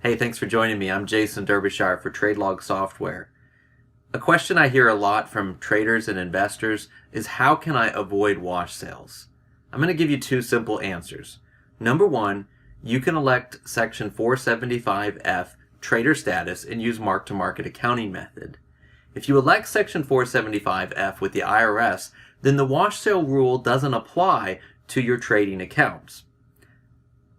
Hey, thanks for joining me. I'm Jason Derbyshire for TradeLog Software. A question I hear a lot from traders and investors is how can I avoid wash sales? I'm going to give you two simple answers. Number one, you can elect Section 475F trader status and use mark-to-market accounting method. If you elect Section 475F with the IRS, then the wash sale rule doesn't apply to your trading accounts.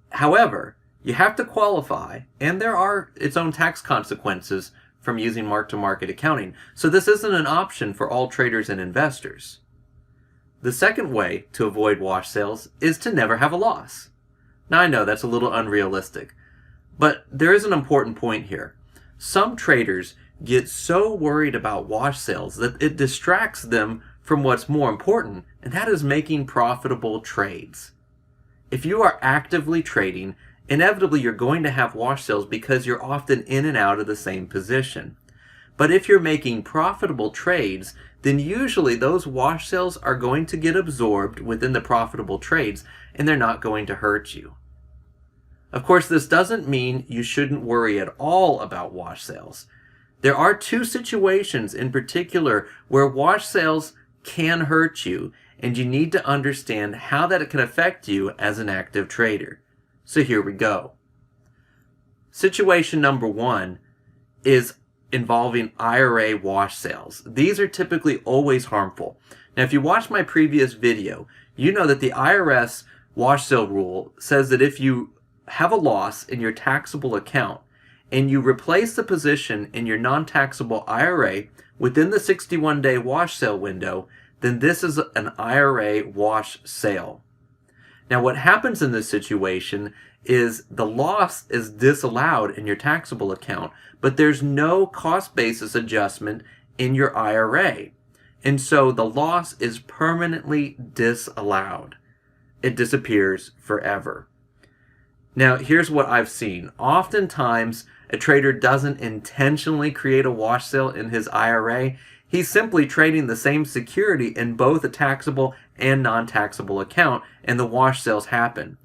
However, you have to qualify, and there are its own tax consequences from using mark-to-market accounting, so this isn't an option for all traders and investors. The second way to avoid wash sales is to never have a loss. Now I know that's a little unrealistic, but there is an important point here. Some traders get so worried about wash sales that it distracts them from what's more important, and that is making profitable trades. If you are actively trading, inevitably you're going to have wash sales because you're often in and out of the same position. But if you're making profitable trades, then usually those wash sales are going to get absorbed within the profitable trades and they're not going to hurt you. Of course, this doesn't mean you shouldn't worry at all about wash sales. There are two situations in particular where wash sales can hurt you, and you need to understand how that it can affect you as an active trader. So here we go. Situation number one is involving IRA wash sales. These are typically always harmful. Now, if you watched my previous video, you know that the IRS wash sale rule says that if you have a loss in your taxable account and you replace the position in your non-taxable IRA within the 61-day wash sale window, then this is an IRA wash sale. Now, what happens in this situation is the loss is disallowed in your taxable account, but there's no cost basis adjustment in your IRA. And so the loss is permanently disallowed. It disappears forever. Now, here's what I've seen. Oftentimes, a trader doesn't intentionally create a wash sale in his IRA. He's simply trading the same security in both a taxable and non-taxable account, and the wash sales happen.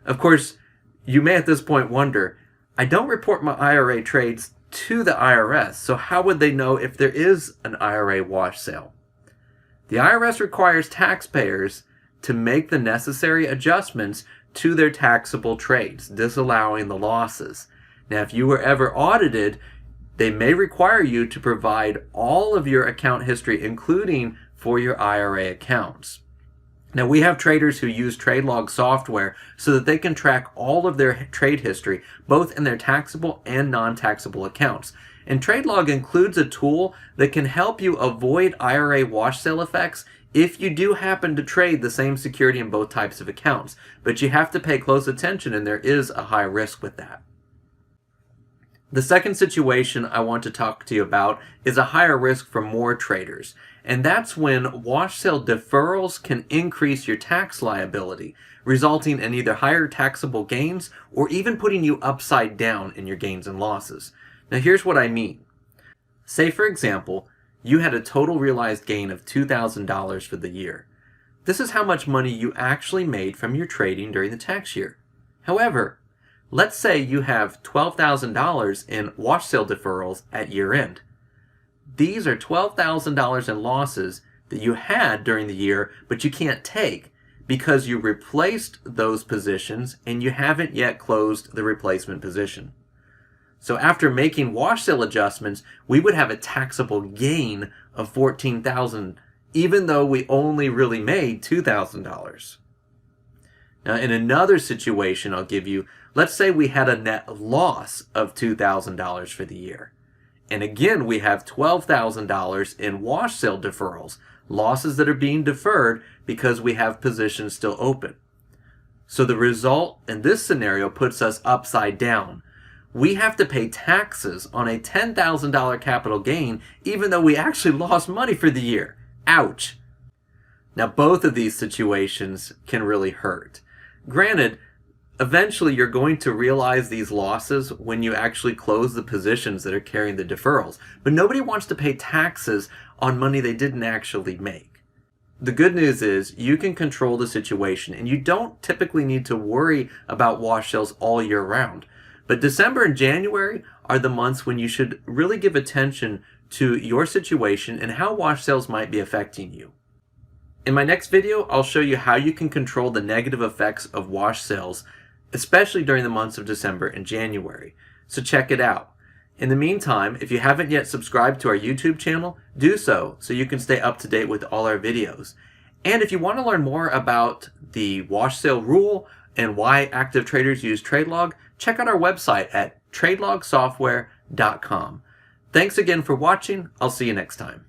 Of course, you may at this point wonder, I don't report my IRA trades to the IRS, so how would they know if there is an IRA wash sale? The IRS requires taxpayers to make the necessary adjustments to their taxable trades, disallowing the losses. Now, if you were ever audited, they may require you to provide all of your account history, including for your IRA accounts. Now, we have traders who use TradeLog software so that they can track all of their trade history, both in their taxable and non-taxable accounts. And TradeLog includes a tool that can help you avoid IRA wash sale effects if you do happen to trade the same security in both types of accounts. But you have to pay close attention, and there is a high risk with that. The second situation I want to talk to you about is a higher risk for more traders, and that's when wash sale deferrals can increase your tax liability, resulting in either higher taxable gains or even putting you upside down in your gains and losses. Now, here's what I mean. Say, for example, you had a total realized gain of $2,000 for the year. This is how much money you actually made from your trading during the tax year. However, let's say you have $12,000 in wash sale deferrals at year end. These are $12,000 in losses that you had during the year, but you can't take because you replaced those positions and you haven't yet closed the replacement position. So after making wash sale adjustments, we would have a taxable gain of $14,000, even though we only really made $2,000. Now, in another situation I'll give you, let's say we had a net loss of $2,000 for the year. And again, we have $12,000 in wash sale deferrals, losses that are being deferred because we have positions still open. So the result in this scenario puts us upside down. We have to pay taxes on a $10,000 capital gain, even though we actually lost money for the year. Ouch! Now, both of these situations can really hurt. Granted, eventually you're going to realize these losses when you actually close the positions that are carrying the deferrals, but nobody wants to pay taxes on money they didn't actually make. The good news is you can control the situation, and you don't typically need to worry about wash sales all year round. But December and January are the months when you should really give attention to your situation and how wash sales might be affecting you. In my next video, I'll show you how you can control the negative effects of wash sales, especially during the months of December and January. So check it out. In the meantime, if you haven't yet subscribed to our YouTube channel, do so you can stay up to date with all our videos. And if you want to learn more about the wash sale rule and why active traders use TradeLog, check out our website at TradeLogSoftware.com. Thanks again for watching. I'll see you next time.